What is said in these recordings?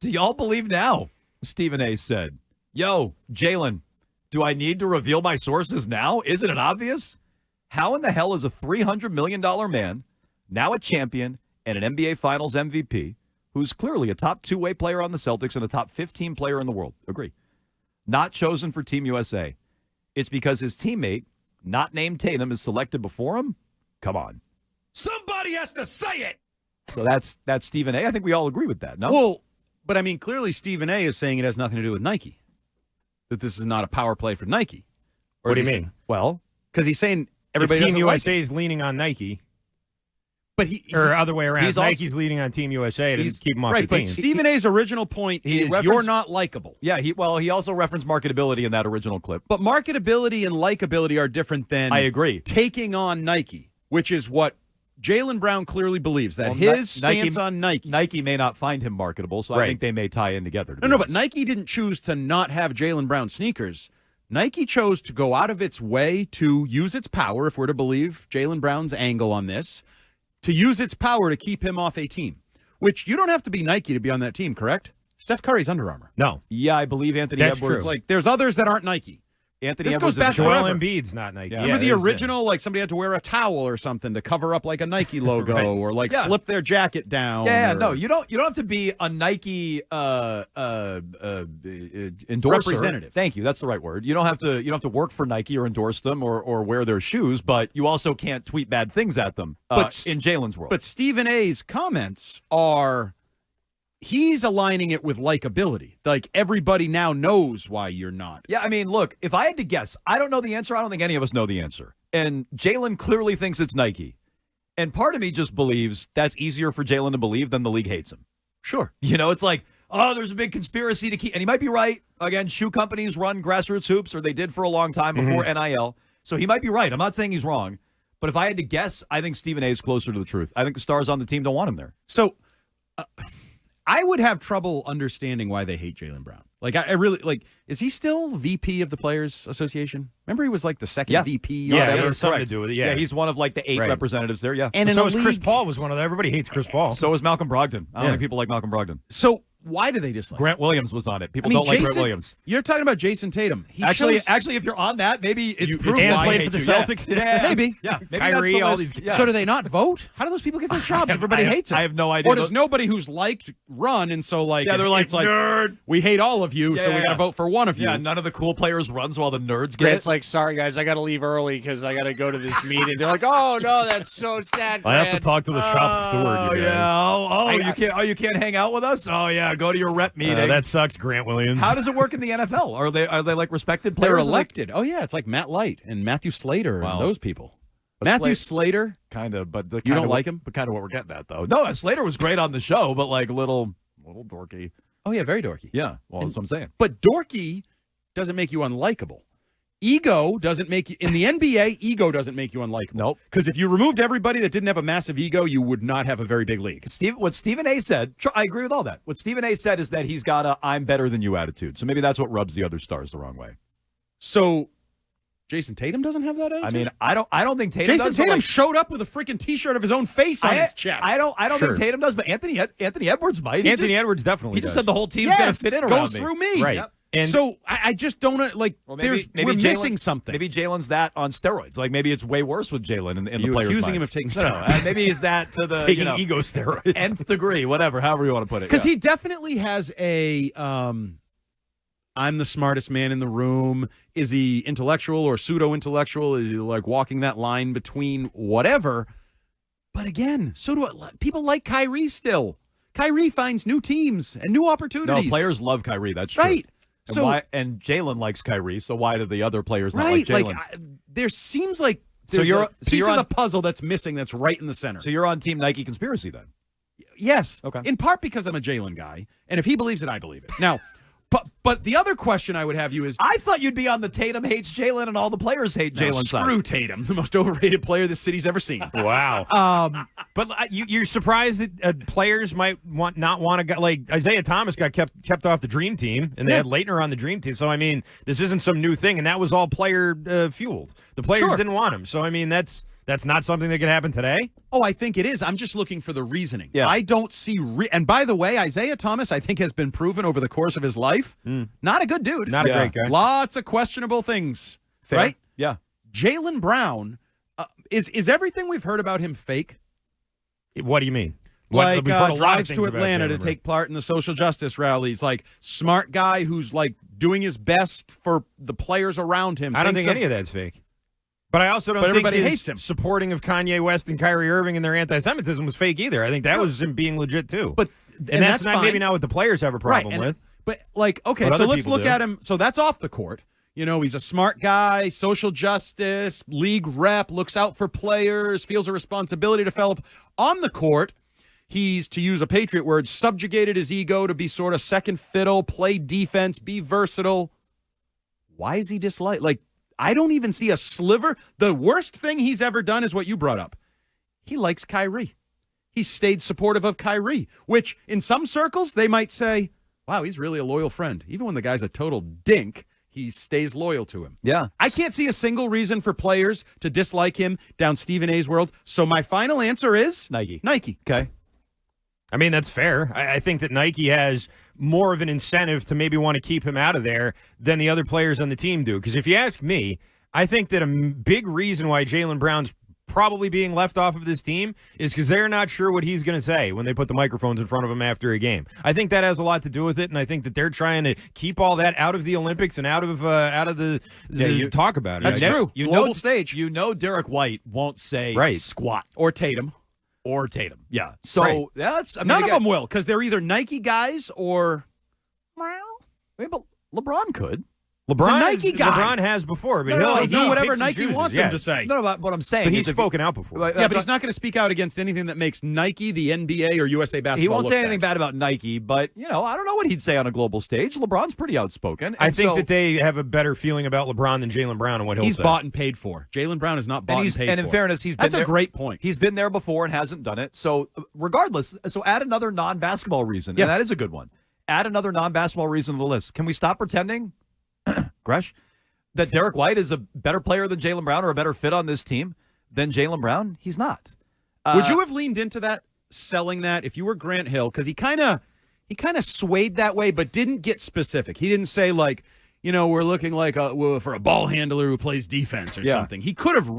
Do y'all believe now? Stephen A. said. Yo, Jaylen, do I need to reveal my sources now? Isn't it obvious? How in the hell is a $300 million man, now a champion and an NBA Finals MVP, who's clearly a top two-way player on the Celtics and a top 15 player in the world, agree, not chosen for Team USA? It's because his teammate, not named Tatum, is selected before him? Come on. Somebody has to say it. So that's Stephen A. I think we all agree with that, no? Well, but I mean, clearly Stephen A. is saying it has nothing to do with Nike, that this is not a power play for Nike. Or what do you mean? Well, because he's saying everybody Team doesn't USA like it. is leaning on Nike. But or other way around. He's Nike's leading on Team USA to keep him off right, the team. but Stephen A.'s original point is you're not likable. Yeah, he also referenced marketability in that original clip. But marketability and likability are different than I agree. Taking on Nike, which is what Jaylen Brown clearly believes, that his stance on Nike. Nike may not find him marketable, so I think they may tie in together. No, but Nike didn't choose to not have Jaylen Brown sneakers. Nike chose to go out of its way to use its power, if we're to believe Jaylen Brown's angle on this, to use its power to keep him off a team, which you don't have to be Nike to be on that team, correct? Steph Curry's Under Armour. No. Yeah, I believe Anthony That's Edwards. true. Like, there's others that aren't Nike. Anthony this Edwards goes back Joel forever. Embiid's not Nike. Yeah. Remember the original, like somebody had to wear a towel or something to cover up like a Nike logo Right. or like flip their jacket down. Yeah, or... no, you don't have to be a Nike endorser. Representative. Thank you, that's the right word. You don't have to work for Nike or endorse them or wear their shoes, but you also can't tweet bad things at them in Jaylen's world. But Stephen A.'s comments are he's aligning it with likability. Like everybody now knows why you're not. Yeah, I mean, look, if I had to guess, I don't know the answer. I don't think any of us know the answer. And Jaylen clearly thinks it's Nike. And part of me just believes that's easier for Jaylen to believe than the league hates him. Sure. You know, it's like, oh, there's a big conspiracy to keep, and he might be right. Again, shoe companies run grassroots hoops, or they did for a long time before NIL. So he might be right. I'm not saying he's wrong. But if I had to guess, I think Stephen A. is closer to the truth. I think the stars on the team don't want him there. So I would have trouble understanding why they hate Jaylen Brown. Like, I really, like, is he still VP of the Players Association? Remember he was like the second VP? Yeah, that that was has something correct. to do with it. Yeah, he's one of like the 8 representatives there, yeah. And so is Chris Paul was one of them. Everybody hates Chris Paul. So is Malcolm Brogdon. I don't think people like Malcolm Brogdon. So why do they dislike Grant Williams was on it. People I mean, don't like Grant Jason- Williams. You're talking about Jason Tatum. He Actually, shows- if you're on that, maybe it proves and why I played hate for the you. Yeah. Celtics. Yeah. Maybe. Yeah, maybe Kyrie, that's the all list. these- Yeah. So do they not vote? How do those people get those jobs? Everybody hates them. I have no idea. Or does nobody who's liked run, and so like Yeah, they're like, it's like nerd. we hate all of you, so we Yeah. got to vote for one of you. Yeah, none of the cool players runs while the nerds get Grant's it. like, sorry, guys, I got to leave early because I got to go to this meeting. They're like, oh, no, that's so sad, I have to Grant. talk to the shop steward. You guys. Yeah. You can't hang out with us? Oh yeah, go to your rep meeting. That sucks, Grant Williams. How does it work in the NFL? Are they like respected They're players? elected. Oh yeah, it's like Matt Light and Matthew Slater Wow. and those people. But Matthew Slater, kind of, but you don't like him? But kind of what we're getting at, though. No, Slater was great on the show, but like little dorky. Oh yeah, very dorky. Yeah, well, that's what I'm saying. But dorky doesn't make you unlikable. Ego doesn't make you in the NBA. Ego doesn't make you unlikable. Nope. Because if you removed everybody that didn't have a massive ego, you would not have a very big league. What Stephen A. said, I agree with all that. What Stephen A. said is that he's got a "I'm better than you" attitude. So maybe that's what rubs the other stars the wrong way. So Jason Tatum doesn't have that attitude? I mean, I don't think Tatum Jason does. but, Tatum like, showed up with a freaking T-shirt of his own face on his chest. I don't Sure. think Tatum does, but Anthony Edwards might. Anthony Edwards definitely He just does. said the whole team's going to fit in around goes me. through me. Right. Yep. And So I just don't like. Well, we're Jaylen- missing something. Maybe Jalen's that on steroids. Like maybe it's way worse with Jaylen in the You players' accusing him minds. of taking No, steroids. maybe he's that to the taking ego steroids. nth degree, whatever, however you want to put it. Because yeah. he definitely has a I'm the smartest man in the room. Is he intellectual or pseudo-intellectual? Is he like walking that line between whatever? But again, so do people like Kyrie still. Kyrie finds new teams and new No, opportunities. players love Kyrie. That's true. Right. And Jaylen likes Kyrie. So why do the other players not right. like Jaylen? There seems like So there's you're- a so piece you're of on- the puzzle that's missing that's right in the center. So you're on Team Nike conspiracy then? Yes. Okay. In part because I'm a Jaylen guy, and if he believes it, I believe it. Now, but the other question I would have you is, I thought you'd be on the Tatum hates Jaylen and all the players hate Jaylen side. screw Tatum, the most overrated player this city's ever seen. Wow. But you're surprised that players might not want to go. Like Isaiah Thomas got kept off the Dream Team, and they had Leitner on the Dream Team. So I mean, this isn't some new thing, and that was all player fueled. The players didn't want him. So I mean, that's That's not something that could happen today? Oh, I think it is. I'm just looking for the reasoning. Yeah. I don't see and by the way, Isaiah Thomas, I think, has been proven over the course of his life, not a good dude. Not a great guy. Lots of questionable things, Fair. right? Yeah. Jaylen Brown, is everything we've heard about him fake? What do you mean? Like we've heard a lot of drives things to about Atlanta Jaylen to Brown. take part in the social justice rallies, like smart guy who's like doing his best for the players around him. I don't think any of that's fake. But I also don't But think everybody his hates him. supporting of Kanye West and Kyrie Irving and their anti-Semitism was fake either. I think that was him being legit too. But and that's not fine. maybe not what the players have a problem with. But like, okay, But so other let's people look do. at him. So that's off the court. You know, he's a smart guy, social justice, league rep, looks out for players, feels a responsibility to develop. On the court, he's, to use a Patriot word, subjugated his ego to be sort of second fiddle, play defense, be versatile. Why is he disliked? Like, I don't even see a sliver. The worst thing he's ever done is what you brought up. He likes Kyrie. He stayed supportive of Kyrie, which in some circles they might say, wow, he's really a loyal friend. Even when the guy's a total dink, he stays loyal to him. Yeah. I can't see a single reason for players to dislike him down Stephen A's world. So my final answer is Nike. Nike. Okay. I mean, that's fair. I think that Nike has more of an incentive to maybe want to keep him out of there than the other players on the team do. Because if you ask me, I think that a big reason why Jaylen Brown's probably being left off of this team is because they're not sure what he's going to say when they put the microphones in front of him after a game. I think that has a lot to do with it, and I think that they're trying to keep all that out of the Olympics and out of the talk about it. That's true. Global stage. You know Derek White won't say squat Or Tatum. or Tatum. Yeah. So that's, I mean, None again, of them will, because they're either Nike guys or I mean, but LeBron could. LeBron, Nike guy. LeBron has before, but he'll he do whatever picks and Nike chooses, wants him to say. No, but what I'm saying But is he's spoken out before. Yeah, but he's not going to speak out against anything that makes Nike, the NBA, or USA Basketball He won't look say anything bad. bad about Nike, but, you know, I don't know what he'd say on a global stage. LeBron's pretty outspoken. I and think so- that they have a better feeling about LeBron than Jaylen Brown and what he'll He's say. bought and paid for. Jaylen Brown is not bought and, paid and for. in fairness, he's been That's there. a great point. He's been there before and hasn't done it. So regardless, so add another non-basketball reason, Yeah. and that is a good one. Add another non-basketball reason to the list. Can we stop pretending, Gresh, that Derek White is a better player than Jaylen Brown or a better fit on this team than Jaylen Brown? He's not. Would you have leaned into that, selling that, if you were Grant Hill? Because he kind of swayed that way, but didn't get specific. He didn't say, like, you know, we're looking like for a ball handler who plays defense or something. He could have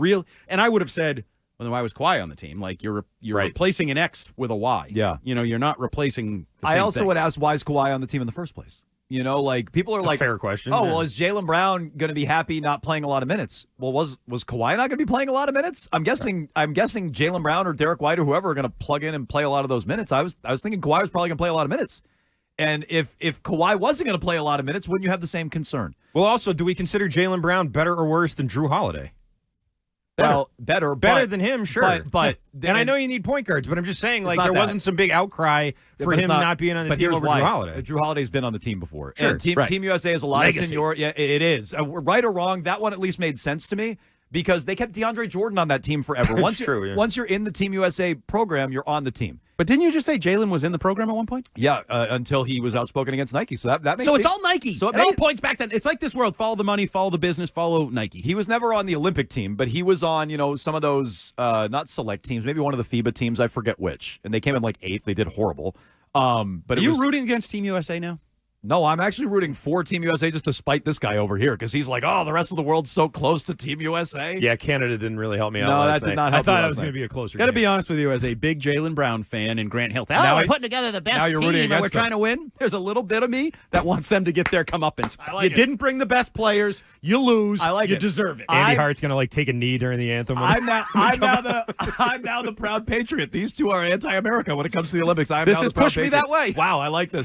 and I would have said, well, then why was Kawhi on the team? Like, you're replacing an X with a Y. Yeah. You know, you're not replacing the I same also thing. would ask, why is Kawhi on the team in the first place? You know, like, people are It's like, a fair question. oh, Yeah. well, is Jaylen Brown going to be happy not playing a lot of minutes? Well, was Kawhi not going to be playing a lot of minutes? I'm guessing Jaylen Brown or Derek White or whoever are going to plug in and play a lot of those minutes. I was thinking Kawhi was probably going to play a lot of minutes. And if Kawhi wasn't going to play a lot of minutes, wouldn't you have the same concern? Well, also, do we consider Jaylen Brown better or worse than Drew Holiday? Well, better than him, sure. But and I know you need point guards, but I'm just saying, like, not there that. wasn't some big outcry for but it's him not being on the but team here's over why. Drew Holiday. Drew Holiday's been on the team before. Sure, And Team, right. Team USA is a lot Legacy. of seniority. Yeah, it is. Right or wrong, that one at least made sense to me because they kept DeAndre Jordan on that team forever. Once you're in the Team USA program, you're on the team. But didn't you just say Jaylen was in the program at one point? Yeah, until he was outspoken against Nike. So that makes So it's me- all Nike. So it all points back to, it's like this world. Follow the money, follow the business, follow Nike. He was never on the Olympic team, but he was on, you know, some of those not select teams, maybe one of the FIBA teams, I forget which. And they came in like 8th. They did horrible. But Are you rooting against Team USA now? No, I'm actually rooting for Team USA just to spite this guy over here because he's like, oh, the rest of the world's so close to Team USA. Yeah, Canada didn't really help me out No, last that did night. not I help thought you it was last going night. to be a closer Got to game. be honest with you, as a big Jaylen Brown fan and Grant Hill, Now we're putting together the best now you're rooting team and we're against them. trying to win. There's a little bit of me that wants them to get their comeuppance. I like you it. didn't bring the best players. You lose. I like you it. deserve it. Andy I'm- Hart's going to, like, take a knee during the anthem. I'm now the proud patriot. These two are anti-America when it comes to the Olympics. This has pushed me that way. Wow, I like this.